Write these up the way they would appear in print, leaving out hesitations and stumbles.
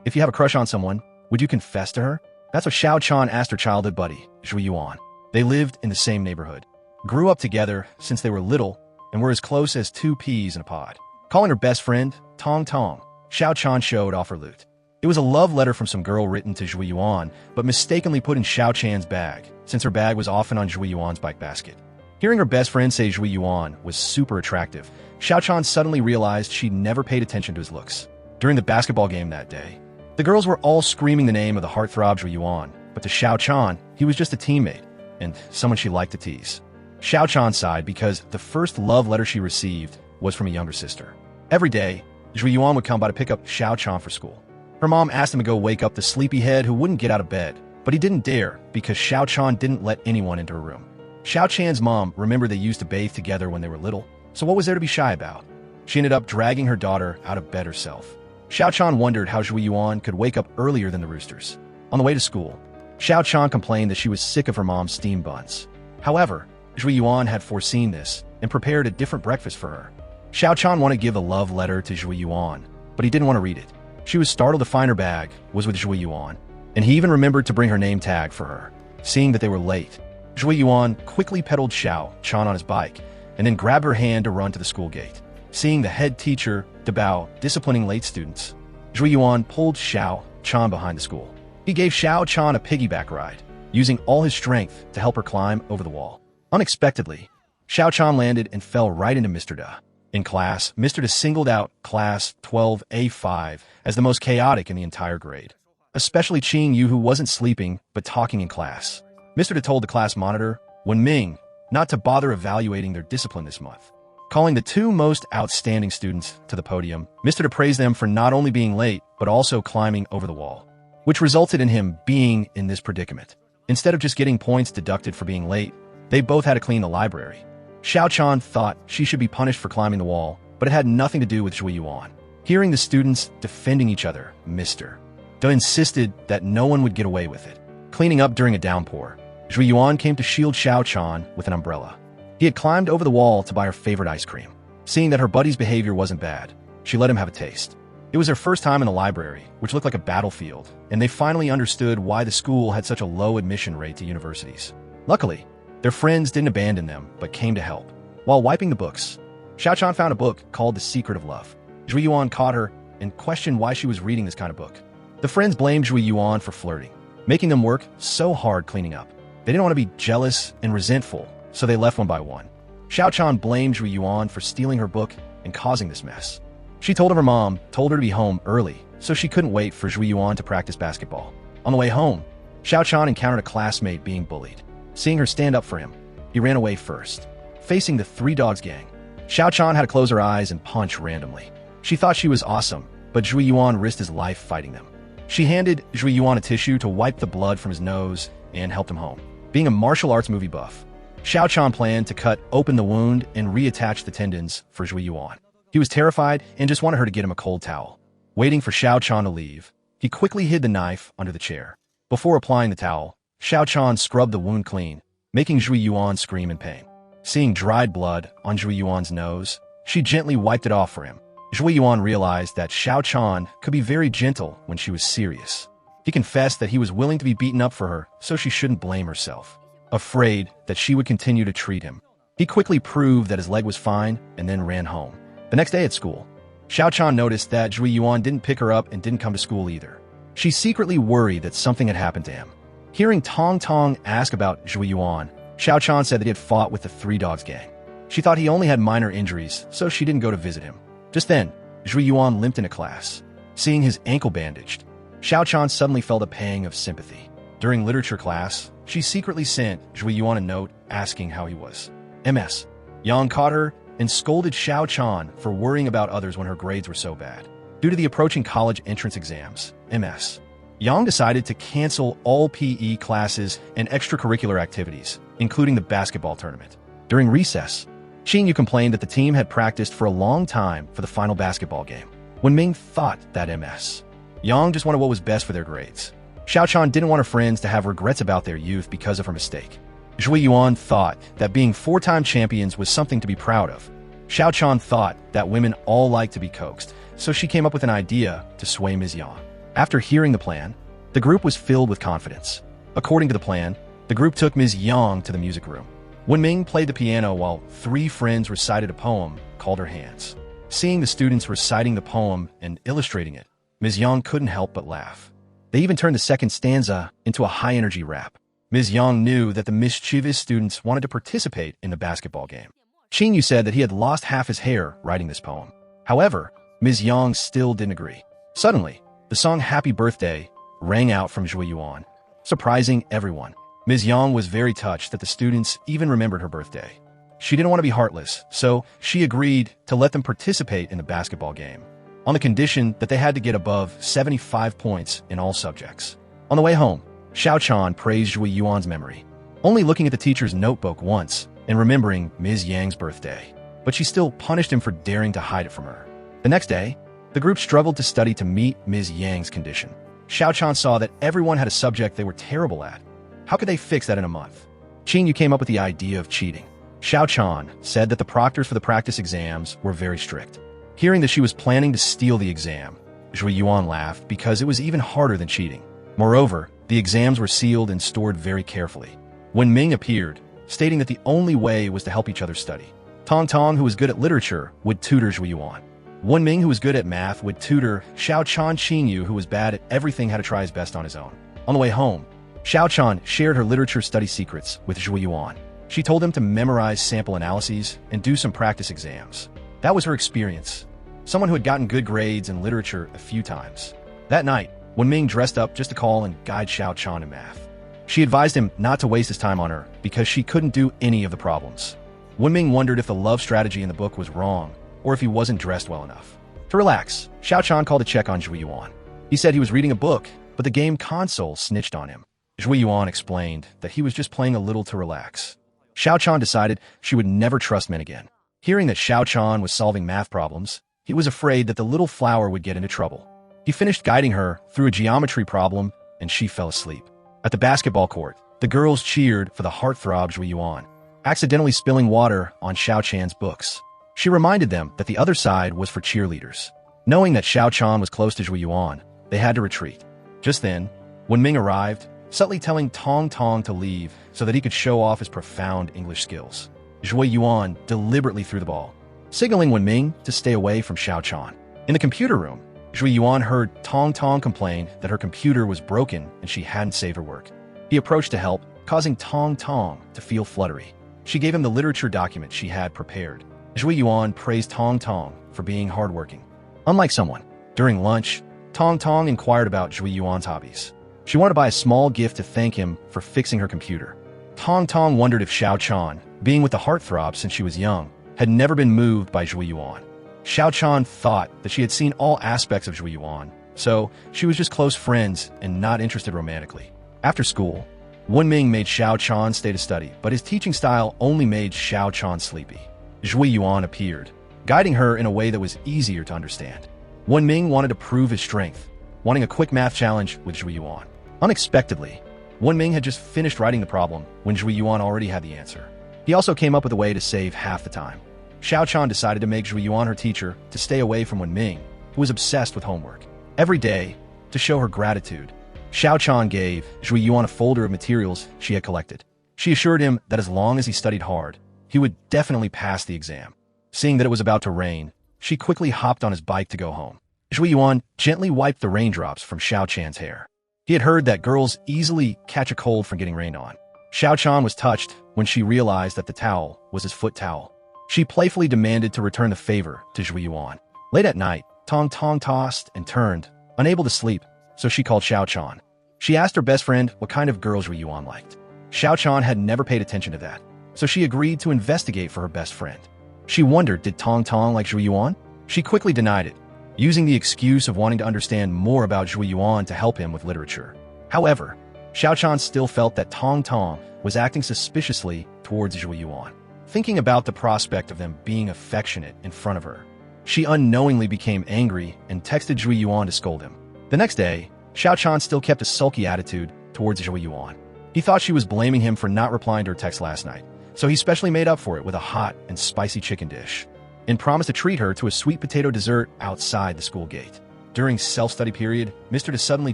If you have a crush on someone, would you confess to her? That's what Xiao Chan asked her childhood buddy, Zhui Yuan. They lived in the same neighborhood, grew up together since they were little, and were as close as two peas in a pod. Calling her best friend, Tong Tong, Xiao Chan showed off her loot. It was a love letter from some girl written to Zhui Yuan, but mistakenly put in Xiao Chan's bag, since her bag was often on Zhui Yuan's bike basket. Hearing her best friend say Zhui Yuan was super attractive, Xiao Chan suddenly realized she'd never paid attention to his looks. During the basketball game that day, the girls were all screaming the name of the heartthrob Zhui Yuan, but to Xiao Chan, he was just a teammate, and someone she liked to tease. Xiao Chan sighed because the first love letter she received was from a younger sister. Every day, Zhui Yuan would come by to pick up Xiao Chan for school. Her mom asked him to go wake up the sleepyhead who wouldn't get out of bed, but he didn't dare because Xiao Chan didn't let anyone into her room. Xiao Chan's mom remembered they used to bathe together when they were little, so what was there to be shy about? She ended up dragging her daughter out of bed herself. Xiao Chan wondered how Zhui Yuan could wake up earlier than the roosters. On the way to school, Xiao Chan complained that she was sick of her mom's steamed buns. However, Zhui Yuan had foreseen this and prepared a different breakfast for her. Xiao Chan wanted to give a love letter to Zhui Yuan, but he didn't want to read it. She was startled to find her bag was with Zhui Yuan, and he even remembered to bring her name tag for her. Seeing that they were late, Zhui Yuan quickly pedaled Xiao Chan on his bike and then grabbed her hand to run to the school gate. Seeing the head teacher, Dabao, disciplining late students, Zhui Yuan pulled Xiao Chan behind the school. He gave Xiao Chan a piggyback ride, using all his strength to help her climb over the wall. Unexpectedly, Xiao Chan landed and fell right into Mr. Da. In class, Mr. Da singled out Class 12A5 as the most chaotic in the entire grade, especially Qing Yu, who wasn't sleeping but talking in class. Mr. Da told the class monitor, Wen Ming, not to bother evaluating their discipline this month. Calling the two most outstanding students to the podium, Mr. Da praised them for not only being late, but also climbing over the wall, which resulted in him being in this predicament. Instead of just getting points deducted for being late, they both had to clean the library. Xiao Chan thought she should be punished for climbing the wall, but it had nothing to do with Zhui Yuan. Hearing the students defending each other, Mr. Da insisted that no one would get away with it. Cleaning up during a downpour, Zhui Yuan came to shield Xiao Chan with an umbrella. He had climbed over the wall to buy her favorite ice cream. Seeing that her buddy's behavior wasn't bad, she let him have a taste. It was their first time in the library, which looked like a battlefield, and they finally understood why the school had such a low admission rate to universities. Luckily, their friends didn't abandon them, but came to help. While wiping the books, Xiao Chan found a book called The Secret of Love. Zhui Yuan caught her and questioned why she was reading this kind of book. The friends blamed Zhui Yuan for flirting, making them work so hard cleaning up. They didn't want to be jealous and resentful, so they left one by one. Xiao Chan blamed Zhui Yuan for stealing her book and causing this mess. She told her mom told her to be home early, so she couldn't wait for Zhui Yuan to practice basketball. On the way home, Xiao Chan encountered a classmate being bullied. Seeing her stand up for him, he ran away first. Facing the Three Dogs gang, Xiao Chan had to close her eyes and punch randomly. She thought she was awesome, but Zhui Yuan risked his life fighting them. She handed Zhui Yuan a tissue to wipe the blood from his nose and helped him home. Being a martial arts movie buff, Xiao Chan planned to cut open the wound and reattach the tendons for Zhui Yuan. He was terrified and just wanted her to get him a cold towel. Waiting for Xiao Chan to leave, he quickly hid the knife under the chair. Before applying the towel, Xiao Chan scrubbed the wound clean, making Zhui Yuan scream in pain. Seeing dried blood on Zhui Yuan's nose, she gently wiped it off for him. Zhui Yuan realized that Xiao Chan could be very gentle when she was serious. He confessed that he was willing to be beaten up for her, so she shouldn't blame herself. Afraid that she would continue to treat him, he quickly proved that his leg was fine and then ran home. The next day at school, Xiao Chan noticed that Zhui Yuan didn't pick her up and didn't come to school either. She secretly worried that something had happened to him. Hearing Tong Tong ask about Zhui Yuan, Xiao Chan said that he had fought with the Three Dogs gang. She thought he only had minor injuries, so she didn't go to visit him. Just then, Zhui Yuan limped into class. Seeing his ankle bandaged, Xiao Chan suddenly felt a pang of sympathy. During literature class, she secretly sent Zhui Yuan a note asking how he was. Ms. Yang caught her and scolded Xiao Chan for worrying about others when her grades were so bad. Due to the approaching college entrance exams, Ms. Yang decided to cancel all PE classes and extracurricular activities, including the basketball tournament. During recess, Qing Yu complained that the team had practiced for a long time for the final basketball game. Wen Ming thought that Ms. Yang just wanted what was best for their grades. Xiao Chan didn't want her friends to have regrets about their youth because of her mistake. Zhui Yuan thought that being four-time champions was something to be proud of. Xiao Chan thought that women all like to be coaxed, so she came up with an idea to sway Ms. Yang. After hearing the plan, the group was filled with confidence. According to the plan, the group took Ms. Yang to the music room. Wenming played the piano while 3 friends recited a poem called Her Hands. Seeing the students reciting the poem and illustrating it, Ms. Yang couldn't help but laugh. They even turned the second stanza into a high-energy rap. Ms. Yang knew that the mischievous students wanted to participate in the basketball game. Qingyu said that he had lost half his hair writing this poem. However, Ms. Yang still didn't agree. Suddenly, the song Happy Birthday rang out from Zhui Yuan, surprising everyone. Ms. Yang was very touched that the students even remembered her birthday. She didn't want to be heartless, so she agreed to let them participate in the basketball game, on the condition that they had to get above 75 points in all subjects. On the way home, Xiao Chan praised Zhui Yuan's memory, only looking at the teacher's notebook once and remembering Ms. Yang's birthday. But she still punished him for daring to hide it from her. The next day, the group struggled to study to meet Ms. Yang's condition. Xiao Chan saw that everyone had a subject they were terrible at. How could they fix that in a month? Qingyu came up with the idea of cheating. Xiao Chan said that the proctors for the practice exams were very strict. Hearing that she was planning to steal the exam, Zhui Yuan laughed because it was even harder than cheating. Moreover, the exams were sealed and stored very carefully. When Ming appeared, stating that the only way was to help each other study. Tong Tong, who was good at literature, would tutor Zhui Yuan. Wen Ming, who was good at math, would tutor Xiao Chan. Qingyu, who was bad at everything, had to try his best on his own. On the way home, Xiao Chan shared her literature study secrets with Zhui Yuan. She told him to memorize sample analyses and do some practice exams. That was her experience. Someone who had gotten good grades in literature a few times. That night, Wen Ming dressed up just to call and guide Xiao Chan in math. She advised him not to waste his time on her because she couldn't do any of the problems. Wen Ming wondered if the love strategy in the book was wrong or if he wasn't dressed well enough. To relax, Xiao Chan called to check on Zhui Yuan. He said he was reading a book, but the game console snitched on him. Zhui Yuan explained that he was just playing a little to relax. Xiao Chan decided she would never trust men again. Hearing that Xiao Chan was solving math problems, he was afraid that the little flower would get into trouble. He finished guiding her through a geometry problem, and she fell asleep. At the basketball court, the girls cheered for the heartthrob Zhui Yuan, accidentally spilling water on Xiao Chan's books. She reminded them that the other side was for cheerleaders. Knowing that Xiao Chan was close to Zhui Yuan, they had to retreat. Just then, when Ming arrived, subtly telling Tong Tong to leave so that he could show off his profound English skills, Zhui Yuan deliberately threw the ball, signaling Wen Ming to stay away from Xiao Chan. In the computer room, Zhui Yuan heard Tong Tong complain that her computer was broken and she hadn't saved her work. He approached to help, causing Tong Tong to feel fluttery. She gave him the literature document she had prepared. Zhui Yuan praised Tong Tong for being hardworking. Unlike someone, during lunch, Tong Tong inquired about Zhui Yuan's hobbies. She wanted to buy a small gift to thank him for fixing her computer. Tong Tong wondered if Xiao Chan, being with the heartthrob since she was young, had never been moved by Zhui Yuan. Xiao Chan thought that she had seen all aspects of Zhui Yuan, so she was just close friends and not interested romantically. After school, Wen Ming made Xiao Chan stay to study, but his teaching style only made Xiao Chan sleepy. Zhui Yuan appeared, guiding her in a way that was easier to understand. Wen Ming wanted to prove his strength, wanting a quick math challenge with Zhui Yuan. Unexpectedly, Wen Ming had just finished writing the problem when Zhui Yuan already had the answer. He also came up with a way to save half the time. Xiao Chan decided to make Zhui Yuan her teacher to stay away from Wen Ming, who was obsessed with homework. Every day, to show her gratitude, Xiao Chan gave Zhui Yuan a folder of materials she had collected. She assured him that as long as he studied hard, he would definitely pass the exam. Seeing that it was about to rain, she quickly hopped on his bike to go home. Zhui Yuan gently wiped the raindrops from Xiao Chan's hair. He had heard that girls easily catch a cold from getting rained on. Xiao Chan was touched when she realized that the towel was his foot towel. She playfully demanded to return the favor to Zhui Yuan. Late at night, Tong Tong tossed and turned, unable to sleep, so she called Xiao Chan. She asked her best friend what kind of girl Zhui Yuan liked. Xiao Chan had never paid attention to that, so she agreed to investigate for her best friend. She wondered, did Tong Tong like Zhui Yuan? She quickly denied it, using the excuse of wanting to understand more about Zhui Yuan to help him with literature. However, Xiao Chan still felt that Tong Tong was acting suspiciously towards Zhui Yuan. Thinking about the prospect of them being affectionate in front of her, she unknowingly became angry and texted Zhui Yuan to scold him. The next day, Xiao Chan still kept a sulky attitude towards Zhui Yuan. He thought she was blaming him for not replying to her text last night, so he specially made up for it with a hot and spicy chicken dish, and promised to treat her to a sweet potato dessert outside the school gate. During self-study period, Mr. De suddenly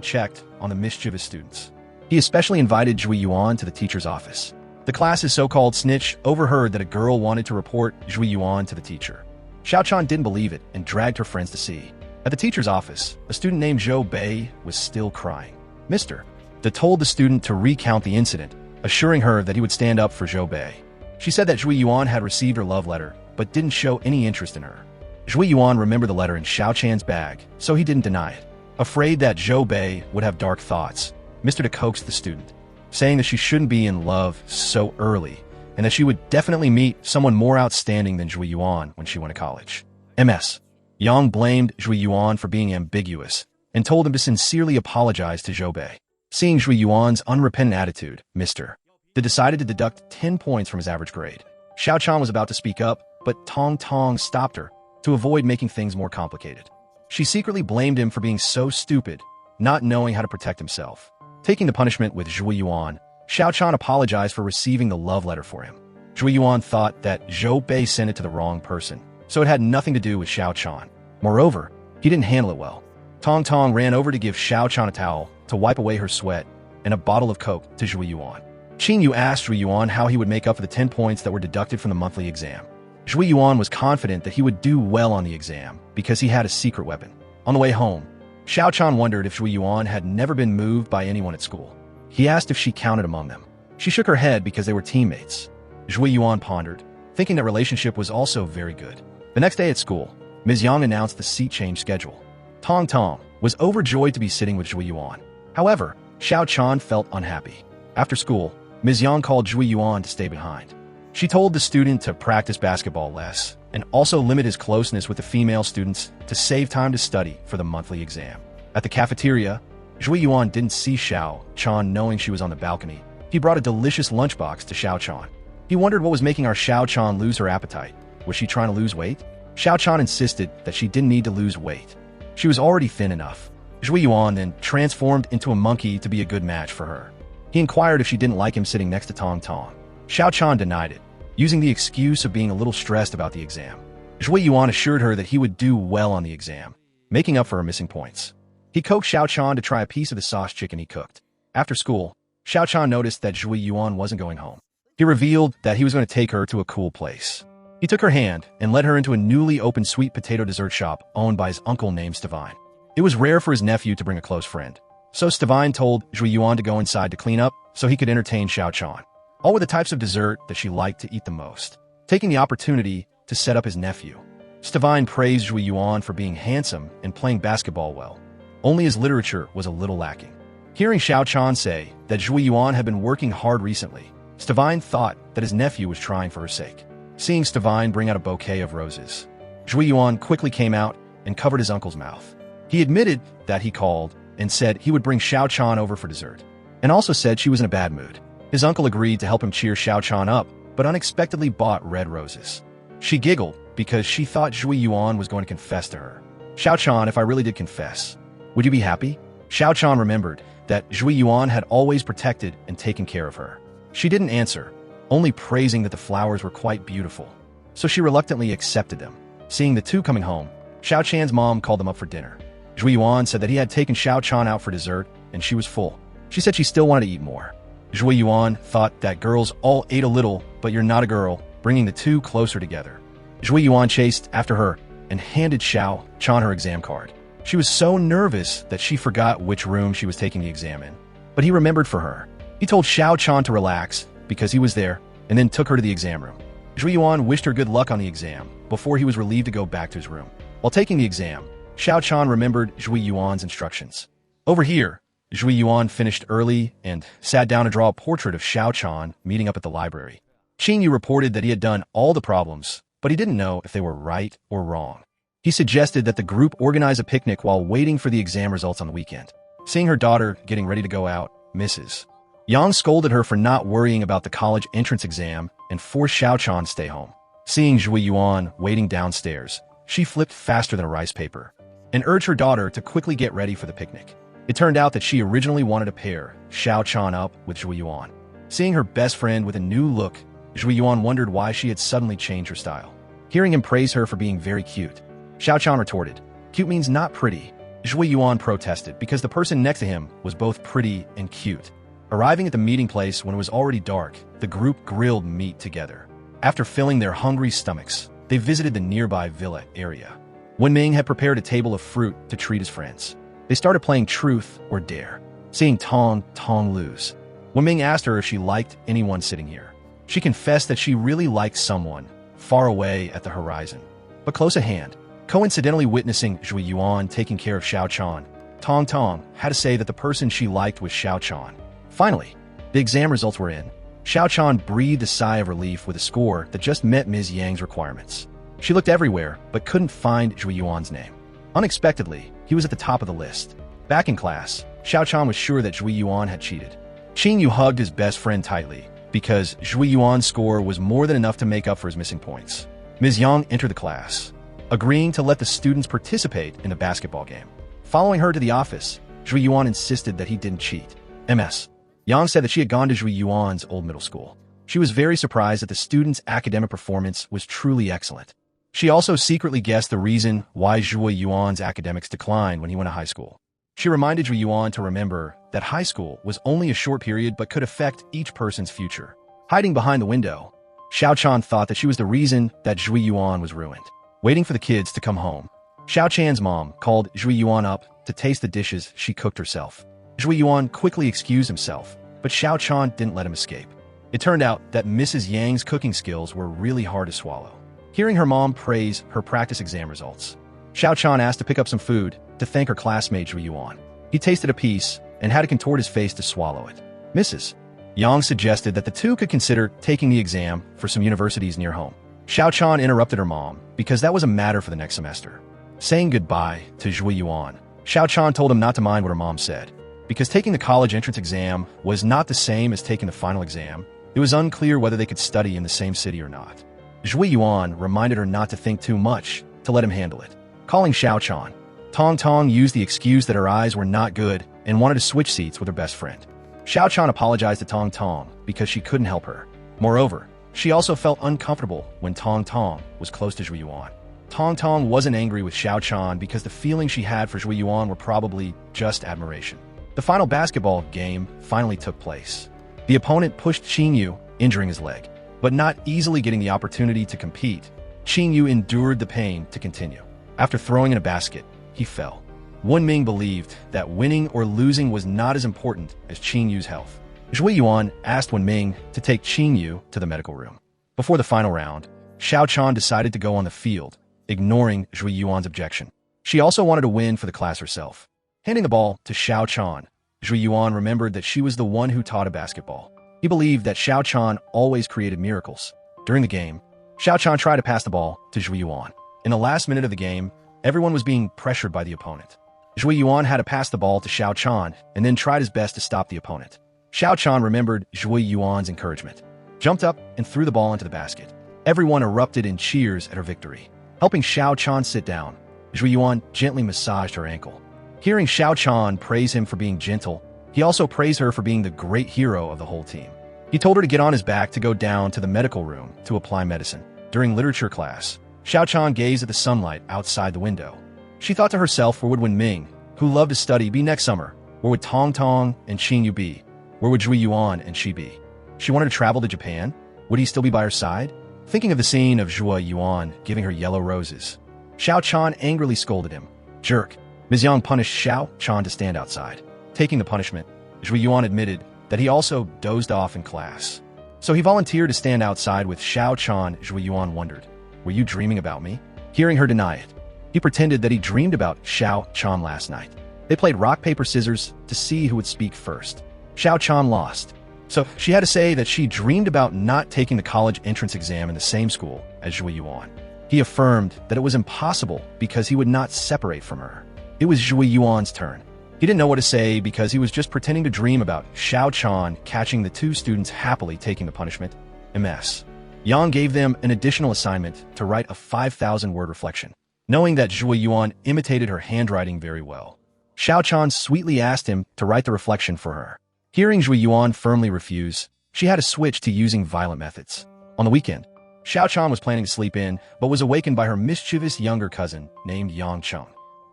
checked on the mischievous students. He especially invited Zhui Yuan to the teacher's office. The class's so-called snitch overheard that a girl wanted to report Zhui Yuan to the teacher. Xiao Chan didn't believe it and dragged her friends to see. At the teacher's office, a student named Zhou Bei was still crying. Mr. De told the student to recount the incident, assuring her that he would stand up for Zhou Bei. She said that Zhui Yuan had received her love letter, but didn't show any interest in her. Zhui Yuan remembered the letter in Xiao Chan's bag, so he didn't deny it. Afraid that Zhou Bei would have dark thoughts, Mr. De coaxed the student, saying that she shouldn't be in love so early, and that she would definitely meet someone more outstanding than Zhui Yuan when she went to college. Ms. Yang blamed Zhui Yuan for being ambiguous, and told him to sincerely apologize to Zhou Bei. Seeing Zhui Yuan's unrepentant attitude, Mr. De decided to deduct 10 points from his average grade. Xiao Chan was about to speak up, but Tong Tong stopped her to avoid making things more complicated. She secretly blamed him for being so stupid, not knowing how to protect himself. Taking the punishment with Zhui Yuan, Xiao Chan apologized for receiving the love letter for him. Zhui Yuan thought that Zhou Bei sent it to the wrong person, so it had nothing to do with Xiao Chan. Moreover, he didn't handle it well. Tong Tong ran over to give Xiao Chan a towel to wipe away her sweat and a bottle of Coke to Zhui Yuan. Qin Yu asked Zhui Yuan how he would make up for the 10 points that were deducted from the monthly exam. Zhui Yuan was confident that he would do well on the exam because he had a secret weapon. On the way home, Xiao Chan wondered if Zhui Yuan had never been moved by anyone at school. He asked if she counted among them. She shook her head because they were teammates. Zhui Yuan pondered, thinking that relationship was also very good. The next day at school, Ms. Yang announced the seat change schedule. Tong Tong was overjoyed to be sitting with Zhui Yuan. However, Xiao Chan felt unhappy. After school, Ms. Yang called Zhui Yuan to stay behind. She told the student to practice basketball less and also limit his closeness with the female students to save time to study for the monthly exam. At the cafeteria, Zhui Yuan didn't see Xiao Chan knowing she was on the balcony. He brought a delicious lunchbox to Xiao Chan. He wondered what was making our Xiao Chan lose her appetite. Was she trying to lose weight? Xiao Chan insisted that she didn't need to lose weight. She was already thin enough. Zhui Yuan then transformed into a monkey to be a good match for her. He inquired if she didn't like him sitting next to Tong Tong. Xiao Chan denied it, using the excuse of being a little stressed about the exam. Zhui Yuan assured her that he would do well on the exam, making up for her missing points. He coaxed Xiao Chan to try a piece of the sauce chicken he cooked. After school, Xiao Chan noticed that Zhui Yuan wasn't going home. He revealed that he was going to take her to a cool place. He took her hand and led her into a newly opened sweet potato dessert shop owned by his uncle named Stevine. It was rare for his nephew to bring a close friend, so Stevine told Zhui Yuan to go inside to clean up so he could entertain Xiao Chan. All were the types of dessert that she liked to eat the most. Taking the opportunity to set up his nephew, Stevine praised Zhui Yuan for being handsome and playing basketball well. Only his literature was a little lacking. Hearing Xiao Chan say that Zhui Yuan had been working hard recently, Stevine thought that his nephew was trying for her sake. Seeing Stevine bring out a bouquet of roses, Zhui Yuan quickly came out and covered his uncle's mouth. He admitted that he called and said he would bring Xiao Chan over for dessert, and also said she was in a bad mood. His uncle agreed to help him cheer Xiao Chan up, but unexpectedly bought red roses. She giggled because she thought Zhui Yuan was going to confess to her. Xiao Chan, if I really did confess, would you be happy? Xiao Chan remembered that Zhui Yuan had always protected and taken care of her. She didn't answer, only praising that the flowers were quite beautiful, so she reluctantly accepted them. Seeing the two coming home, Xiao Chan's mom called them up for dinner. Zhui Yuan said that he had taken Xiao Chan out for dessert, and she was full. She said she still wanted to eat more. Zhui Yuan thought that girls all ate a little, but you're not a girl, bringing the two closer together. Zhui Yuan chased after her and handed Xiao Chan her exam card. She was so nervous that she forgot which room she was taking the exam in, but he remembered for her. He told Xiao Chan to relax because he was there, and then took her to the exam room. Zhui Yuan wished her good luck on the exam before he was relieved to go back to his room. While taking the exam, Xiao Chan remembered Zhui Yuan's instructions. Over here, Zhui Yuan finished early and sat down to draw a portrait of Xiao Chan meeting up at the library. Qin Yu reported that he had done all the problems, but he didn't know if they were right or wrong. He suggested that the group organize a picnic while waiting for the exam results on the weekend. Seeing her daughter getting ready to go out, Mrs. Yang scolded her for not worrying about the college entrance exam and forced Xiao Chan to stay home. Seeing Zhui Yuan waiting downstairs, she flipped faster than a rice paper and urged her daughter to quickly get ready for the picnic. It turned out that she originally wanted to pair Xiao Chan up with Zhui Yuan. Seeing her best friend with a new look, Zhui Yuan wondered why she had suddenly changed her style. Hearing him praise her for being very cute, Xiao Chan retorted, "Cute means not pretty." Zhui Yuan protested because the person next to him was both pretty and cute. Arriving at the meeting place when it was already dark, the group grilled meat together. After filling their hungry stomachs, they visited the nearby villa area. Wenming had prepared a table of fruit to treat his friends. They started playing Truth or Dare. Seeing Tong lose, Wenming asked her if she liked anyone sitting here. She confessed that she really liked someone far away at the horizon. But close at hand, coincidentally witnessing Zhui Yuan taking care of Xiao Chan, Tong had to say that the person she liked was Xiao Chan. Finally, the exam results were in. Xiao Chan breathed a sigh of relief with a score that just met Ms. Yang's requirements. She looked everywhere, but couldn't find Zhui Yuan's name. Unexpectedly, he was at the top of the list. Back in class, Xiao Chan was sure that Zhui Yuan had cheated. Qin Yu hugged his best friend tightly, because Zhui Yuan's score was more than enough to make up for his missing points. Ms. Yang entered the class, agreeing to let the students participate in the basketball game. Following her to the office, Zhui Yuan insisted that he didn't cheat. Ms. Yang said that she had gone to Zhui Yuan's old middle school. She was very surprised that the students' academic performance was truly excellent. She also secretly guessed the reason why Zhui Yuan's academics declined when he went to high school. She reminded Zhui Yuan to remember that high school was only a short period but could affect each person's future. Hiding behind the window, Xiao Chan thought that she was the reason that Zhui Yuan was ruined. Waiting for the kids to come home, Xiao Chan's mom called Zhui Yuan up to taste the dishes she cooked herself. Zhui Yuan quickly excused himself, but Xiao Chan didn't let him escape. It turned out that Mrs. Yang's cooking skills were really hard to swallow. Hearing her mom praise her practice exam results, Xiao Chan asked to pick up some food to thank her classmate Zhui Yuan. He tasted a piece and had to contort his face to swallow it. Mrs. Yang suggested that the two could consider taking the exam for some universities near home. Xiao Chan interrupted her mom because that was a matter for the next semester. Saying goodbye to Zhui Yuan, Xiao Chan told him not to mind what her mom said. Because taking the college entrance exam was not the same as taking the final exam, it was unclear whether they could study in the same city or not. Zhui Yuan reminded her not to think too much, to let him handle it. Calling Xiao Chan, Tong used the excuse that her eyes were not good and wanted to switch seats with her best friend. Xiao Chan apologized to Tong because she couldn't help her. Moreover, she also felt uncomfortable when Tong was close to Zhui Yuan. Tong wasn't angry with Xiao Chan because the feelings she had for Zhui Yuan were probably just admiration. The final basketball game finally took place. The opponent pushed Qin Yu, injuring his leg, but not easily getting the opportunity to compete. Qin Yu endured the pain to continue. After throwing in a basket, he fell. Wenming believed that winning or losing was not as important as Qin Yu's health. Zhui Yuan asked Wenming to take Qin Yu to the medical room. Before the final round, Xiao Chan decided to go on the field, ignoring Zhui Yuan's objection. She also wanted to win for the class herself. Handing the ball to Xiao Chan, Zhui Yuan remembered that she was the one who taught a basketball. He believed that Xiao Chan always created miracles. During the game, Xiao Chan tried to pass the ball to Zhui Yuan. In the last minute of the game, everyone was being pressured by the opponent. Zhui Yuan had to pass the ball to Xiao Chan and then tried his best to stop the opponent. Xiao Chan remembered Zhui Yuan's encouragement, jumped up and threw the ball into the basket. Everyone erupted in cheers at her victory. Helping Xiao Chan sit down, Zhui Yuan gently massaged her ankle. Hearing Xiao Chan praise him for being gentle, he also praised her for being the great hero of the whole team. He told her to get on his back to go down to the medical room to apply medicine. During literature class, Xiao Chan gazed at the sunlight outside the window. She thought to herself, where would Wenming, who loved to study, be next summer? Where would Tong and Qin Yu be? Where would Zhui Yuan and she be? She wanted to travel to Japan? Would he still be by her side? Thinking of the scene of Zhui Yuan giving her yellow roses, Xiao Chan angrily scolded him. Jerk. Ms. Yang punished Xiao Chan to stand outside. Taking the punishment, Zhui Yuan admitted that he also dozed off in class. So he volunteered to stand outside with Xiao Chan. Zhui Yuan wondered, were you dreaming about me? Hearing her deny it, he pretended that he dreamed about Xiao Chan last night. They played rock, paper, scissors to see who would speak first. Xiao Chan lost. So she had to say that she dreamed about not taking the college entrance exam in the same school as Zhui Yuan. He affirmed that it was impossible because he would not separate from her. It was Zhui Yuan's turn. He didn't know what to say because he was just pretending to dream about Xiao Chan catching the two students happily taking the punishment. Ms. Yang gave them an additional assignment to write a 5,000-word reflection. Knowing that Zhui Yuan imitated her handwriting very well, Xiao Chan sweetly asked him to write the reflection for her. Hearing Zhui Yuan firmly refuse, she had to switch to using violent methods. On the weekend, Xiao Chan was planning to sleep in, but was awakened by her mischievous younger cousin named Yang Cheng.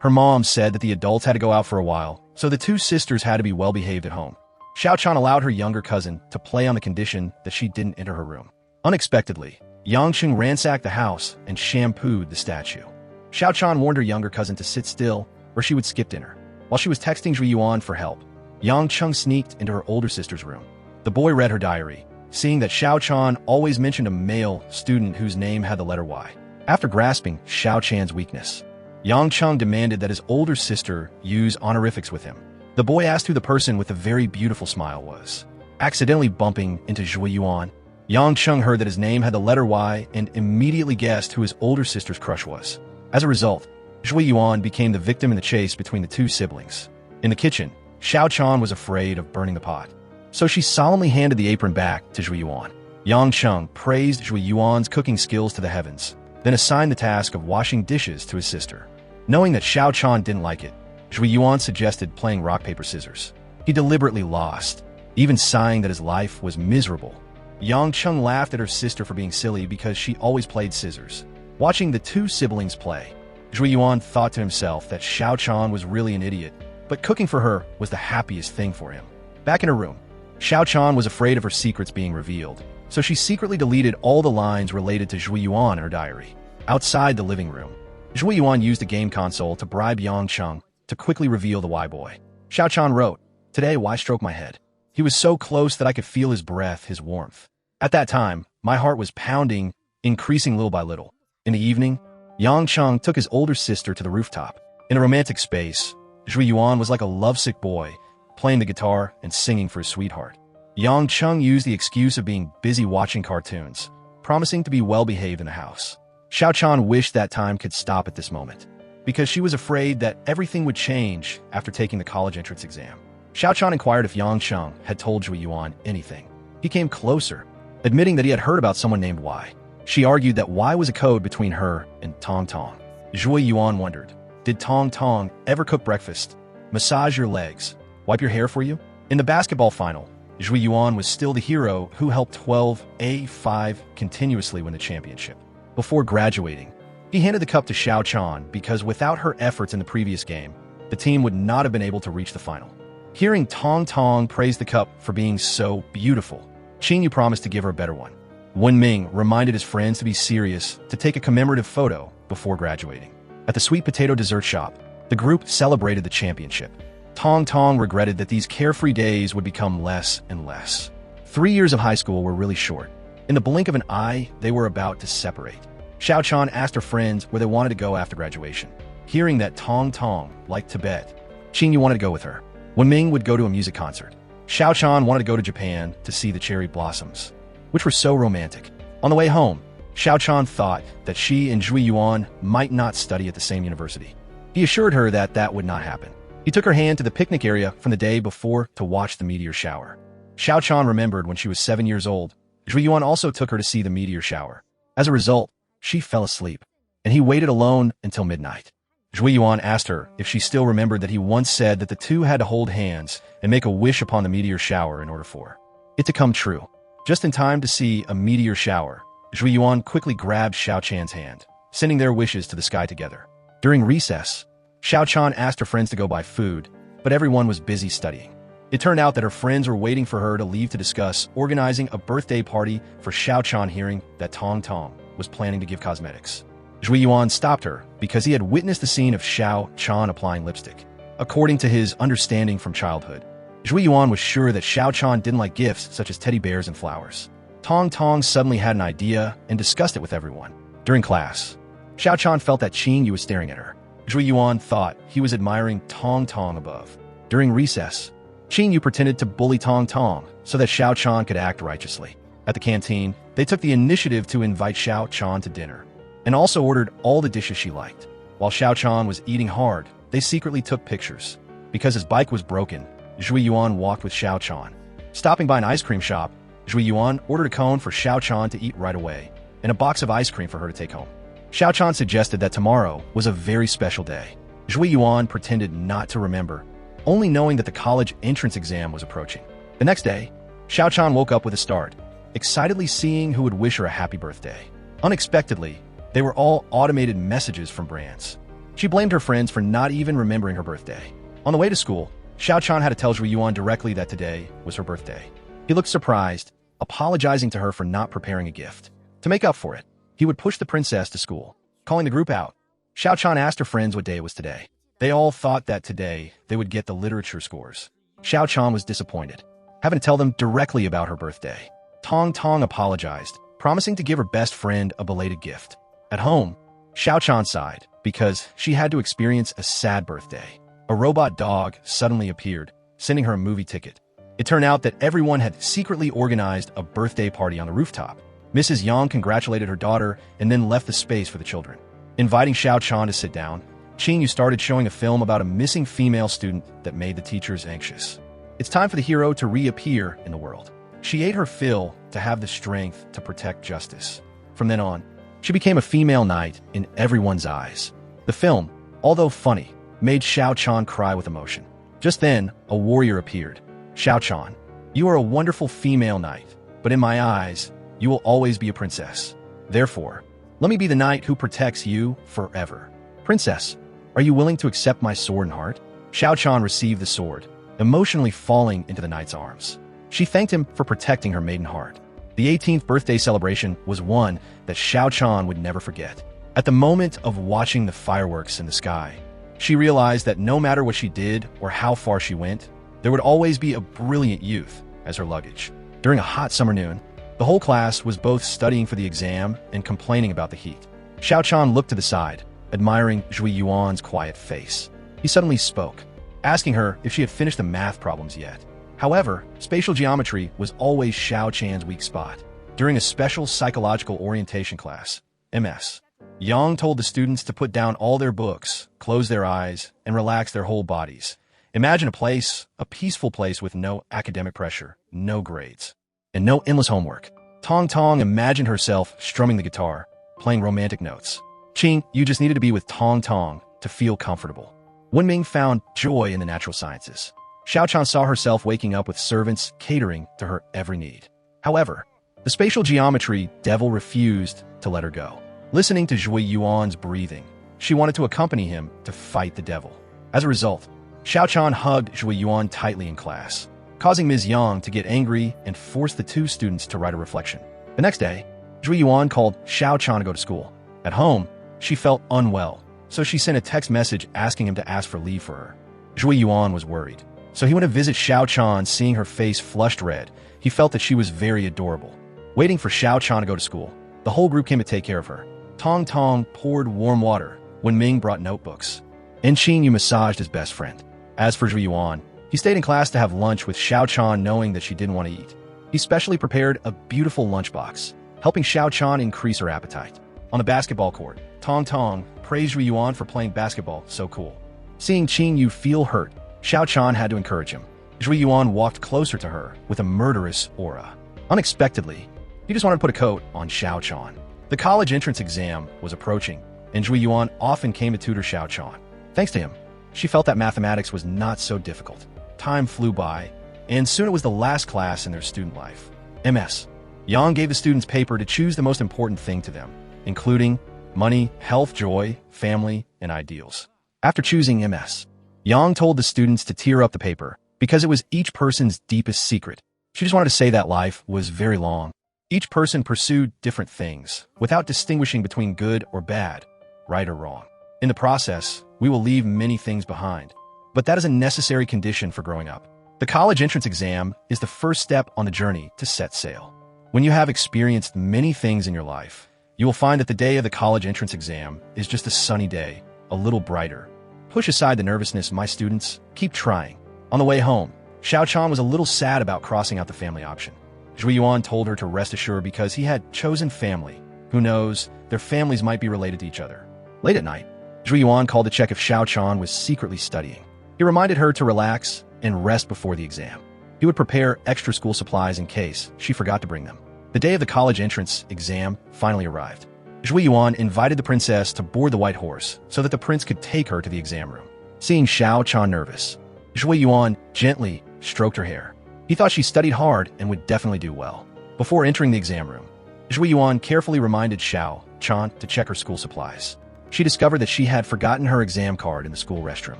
Her mom said that the adults had to go out for a while, so the two sisters had to be well-behaved at home. Xiao Chan allowed her younger cousin to play on the condition that she didn't enter her room. Unexpectedly, Yang Cheng ransacked the house and shampooed the statue. Xiao Chan warned her younger cousin to sit still or she would skip dinner. While she was texting Zhui Yuan for help, Yang Cheng sneaked into her older sister's room. The boy read her diary, seeing that Xiao Chan always mentioned a male student whose name had the letter Y. After grasping Xiao Chan's weakness, Yang Cheng demanded that his older sister use honorifics with him. The boy asked who the person with the very beautiful smile was. Accidentally bumping into Zhui Yuan, Yang Cheng heard that his name had the letter Y and immediately guessed who his older sister's crush was. As a result, Zhui Yuan became the victim in the chase between the two siblings. In the kitchen, Xiao Chan was afraid of burning the pot, so she solemnly handed the apron back to Zhui Yuan. Yang Cheng praised Zhui Yuan's cooking skills to the heavens, then assigned the task of washing dishes to his sister. Knowing that Xiao Chan didn't like it, Zhui Yuan suggested playing rock, paper, scissors. He deliberately lost, even sighing that his life was miserable. Yang Cheng laughed at her sister for being silly because she always played scissors. Watching the two siblings play, Zhui Yuan thought to himself that Xiao Chan was really an idiot, but cooking for her was the happiest thing for him. Back in her room, Xiao Chan was afraid of her secrets being revealed, so she secretly deleted all the lines related to Zhui Yuan in her diary. Outside the living room, Zhui Yuan used a game console to bribe Yang Cheng to quickly reveal the Y-boy. Xiao Chan wrote, "Today, Y stroked my head. He was so close that I could feel his breath, his warmth. At that time, my heart was pounding, increasing little by little." In the evening, Yang Cheng took his older sister to the rooftop. In a romantic space, Zhui Yuan was like a lovesick boy, playing the guitar and singing for his sweetheart. Yang Cheng used the excuse of being busy watching cartoons, promising to be well-behaved in the house. Xiao Chan wished that time could stop at this moment, because she was afraid that everything would change after taking the college entrance exam. Xiao Chan inquired if Yang Cheng had told Zhui Yuan anything. He came closer, admitting that he had heard about someone named Y. She argued that Y was a code between her and Tong Tong. Zhui Yuan wondered, did Tong Tong ever cook breakfast, massage your legs, wipe your hair for you? In the basketball final, Zhui Yuan was still the hero who helped 12A5 continuously win the championship. Before graduating, he handed the cup to Xiao Chan because without her efforts in the previous game, the team would not have been able to reach the final. Hearing Tong Tong praise the cup for being so beautiful, Qin Yu promised to give her a better one. Wen Ming reminded his friends to be serious to take a commemorative photo before graduating. At the sweet potato dessert shop, the group celebrated the championship. Tong Tong regretted that these carefree days would become less and less. 3 years of high school were really short. In the blink of an eye, they were about to separate. Xiao Chan asked her friends where they wanted to go after graduation. Hearing that Tong Tong liked Tibet, Qin Yu wanted to go with her. Wen Ming would go to a music concert. Xiao Chan wanted to go to Japan to see the cherry blossoms, which were so romantic. On the way home, Xiao Chan thought that she and Zhui Yuan might not study at the same university. He assured her that that would not happen. He took her hand to the picnic area from the day before to watch the meteor shower. Xiao Chan remembered when she was 7 years old, Zhui Yuan also took her to see the meteor shower. As a result, she fell asleep, and he waited alone until midnight. Zhui Yuan asked her if she still remembered that he once said that the two had to hold hands and make a wish upon the meteor shower in order for it to come true. Just in time to see a meteor shower, Zhui Yuan quickly grabbed Xiao Chan's hand, sending their wishes to the sky together. During recess, Xiao Chan asked her friends to go buy food, but everyone was busy studying. It turned out that her friends were waiting for her to leave to discuss organizing a birthday party for Xiao Chan, hearing that Tong Tong was planning to give cosmetics. Zhui Yuan stopped her because he had witnessed the scene of Xiao Chan applying lipstick. According to his understanding from childhood, Zhui Yuan was sure that Xiao Chan didn't like gifts such as teddy bears and flowers. Tong Tong suddenly had an idea and discussed it with everyone. During class, Xiao Chan felt that Qin Yu was staring at her. Zhui Yuan thought he was admiring Tong Tong above. During recess, Qin Yu pretended to bully Tong Tong so that Xiao Chan could act righteously. At the canteen, they took the initiative to invite Xiao Chan to dinner, and also ordered all the dishes she liked. While Xiao Chan was eating hard, they secretly took pictures. Because his bike was broken, Zhui Yuan walked with Xiao Chan. Stopping by an ice cream shop, Zhui Yuan ordered a cone for Xiao Chan to eat right away, and a box of ice cream for her to take home. Xiao Chan suggested that tomorrow was a very special day. Zhui Yuan pretended not to remember, only knowing that the college entrance exam was approaching. The next day, Xiao Chan woke up with a start, excitedly seeing who would wish her a happy birthday. Unexpectedly, they were all automated messages from brands. She blamed her friends for not even remembering her birthday. On the way to school, Xiao Chan had to tell Zhui Yuan directly that today was her birthday. He looked surprised, apologizing to her for not preparing a gift. To make up for it, he would push the princess to school. Calling the group out, Xiao Chan asked her friends what day it was today. They all thought that today they would get the literature scores. Xiao Chan was disappointed, having to tell them directly about her birthday. Tong Tong apologized, promising to give her best friend a belated gift. At home, Xiao Chan sighed because she had to experience a sad birthday. A robot dog suddenly appeared, sending her a movie ticket. It turned out that everyone had secretly organized a birthday party on the rooftop. Mrs. Yang congratulated her daughter and then left the space for the children. Inviting Xiao Chan to sit down, Qing Yu started showing a film about a missing female student that made the teachers anxious. It's time for the hero to reappear in the world. She ate her fill to have the strength to protect justice. From then on, she became a female knight in everyone's eyes. The film, although funny, made Xiao Chan cry with emotion. Just then, a warrior appeared. Xiao Chan, you are a wonderful female knight, but in my eyes, you will always be a princess. Therefore, let me be the knight who protects you forever. Princess, are you willing to accept my sword and heart? Xiao Chan received the sword, emotionally falling into the knight's arms. She thanked him for protecting her maiden heart. The 18th birthday celebration was one that Xiao Chan would never forget. At the moment of watching the fireworks in the sky, she realized that no matter what she did or how far she went, there would always be a brilliant youth as her luggage. During a hot summer noon, the whole class was both studying for the exam and complaining about the heat. Xiao Chan looked to the side, admiring Zhui Yuan's quiet face. He suddenly spoke, asking her if she had finished the math problems yet. However, spatial geometry was always Xiao Chan's weak spot. During a special psychological orientation class, MS, Yang told the students to put down all their books, close their eyes, and relax their whole bodies. Imagine a peaceful place with no academic pressure, no grades, and no endless homework. Tong Tong imagined herself strumming the guitar, playing romantic notes. Qing, you just needed to be with Tong Tong to feel comfortable. Wenming found joy in the natural sciences. Xiao Chan saw herself waking up with servants catering to her every need. However, the spatial geometry devil refused to let her go. Listening to Zhui Yuan's breathing, she wanted to accompany him to fight the devil. As a result, Xiao Chan hugged Zhui Yuan tightly in class, causing Ms. Yang to get angry and force the two students to write a reflection. The next day, Zhui Yuan called Xiao Chan to go to school. At home, she felt unwell, so she sent a text message asking him to ask for leave for her. Zhui Yuan was worried, so he went to visit Xiao Chan. Seeing her face flushed red, he felt that she was very adorable. Waiting for Xiao Chan to go to school, the whole group came to take care of her. Tong Tong poured warm water when Ming brought notebooks, and Qing Yu massaged his best friend. As for Zhui Yuan, he stayed in class to have lunch with Xiao Chan, knowing that she didn't want to eat. He specially prepared a beautiful lunchbox, helping Xiao Chan increase her appetite. On the basketball court, Tong Tong praised Zhui Yuan for playing basketball so cool. Seeing Qing Yu feel hurt, Xiao Chan had to encourage him. Zhui Yuan walked closer to her with a murderous aura. Unexpectedly, he just wanted to put a coat on Xiao Chan. The college entrance exam was approaching, and Zhui Yuan often came to tutor Xiao Chan. Thanks to him, she felt that mathematics was not so difficult. Time flew by, and soon it was the last class in their student life. MS. Yang gave the students paper to choose the most important thing to them, including money, health, joy, family, and ideals. After choosing MS, Yang told the students to tear up the paper because it was each person's deepest secret. She just wanted to say that life was very long. Each person pursued different things without distinguishing between good or bad, right or wrong. In the process, we will leave many things behind, but that is a necessary condition for growing up. The college entrance exam is the first step on the journey to set sail. When you have experienced many things in your life, you will find that the day of the college entrance exam is just a sunny day, a little brighter. Push aside the nervousness, my students. Keep trying. On the way home, Xiao Chan was a little sad about crossing out the family option. Zhui Yuan told her to rest assured because he had chosen family. Who knows, their families might be related to each other. Late at night, Zhui Yuan called to check if Xiao Chan was secretly studying. He reminded her to relax and rest before the exam. He would prepare extra school supplies in case she forgot to bring them. The day of the college entrance exam finally arrived. Zhui Yuan invited the princess to board the white horse so that the prince could take her to the exam room. Seeing Xiao Chan nervous, Zhui Yuan gently stroked her hair. He thought she studied hard and would definitely do well. Before entering the exam room, Zhui Yuan carefully reminded Xiao Chan to check her school supplies. she discovered that she had forgotten her exam card in the school restroom.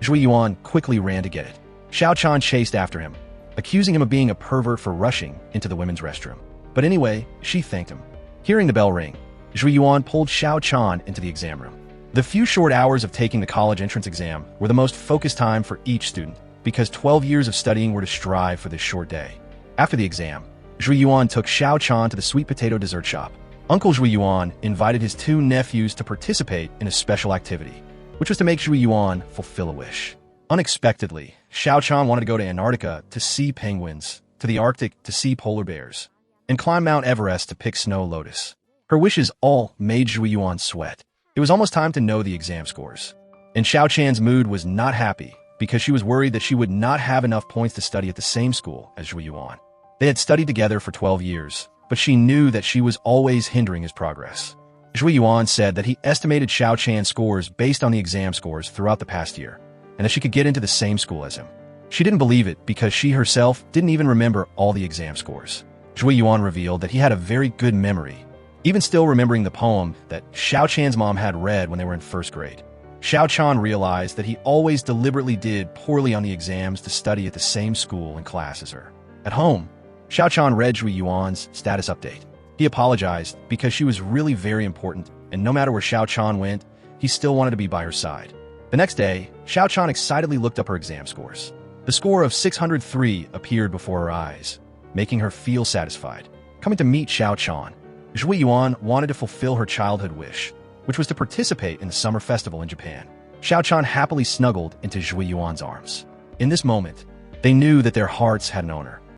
Zhui Yuan quickly ran to get it. Xiao Chan chased after him, accusing him of being a pervert for rushing into the women's restroom. But anyway, she thanked him. Hearing the bell ring, Zhui Yuan pulled Xiao Chan into the exam room. The few short hours of taking the college entrance exam were the most focused time for each student, because 12 years of studying were to strive for this short day. After the exam, Zhui Yuan took Xiao Chan to the sweet potato dessert shop. Uncle Zhui Yuan invited his two nephews to participate in a special activity, which was to make Zhui Yuan fulfill a wish. Unexpectedly, Xiao Chan wanted to go to Antarctica to see penguins, to the Arctic to see polar bears, and climb Mount Everest to pick snow lotus. Her wishes all made Zhui Yuan sweat. It was almost time to know the exam scores. And Xiao Chan's mood was not happy because she was worried that she would not have enough points to study at the same school as Zhui Yuan. They had studied together for 12 years, but she knew that she was always hindering his progress. Zhui Yuan said that he estimated Xiao Chan's scores based on the exam scores throughout the past year, and that she could get into the same school as him. She didn't believe it because she herself didn't even remember all the exam scores. Zhui Yuan revealed that he had a very good memory, even still remembering the poem that Xiao Chan's mom had read when they were in first grade. Xiao Chan realized that he always deliberately did poorly on the exams to study at the same school and class as her. At home, Xiao Chan read Zhui Yuan's status update. He apologized because she was really very important, and no matter where Xiao Chan went, he still wanted to be by her side. The next day, Xiao Chan excitedly looked up her exam scores. The score of 603 appeared before her eyes, making her feel satisfied. Coming to meet Xiao Chan, Zhui Yuan wanted to fulfill her childhood wish, which was to participate in the summer festival in Japan. Xiao Chan happily snuggled into Zhui Yuan's arms. In this moment, they knew that their hearts had an owner.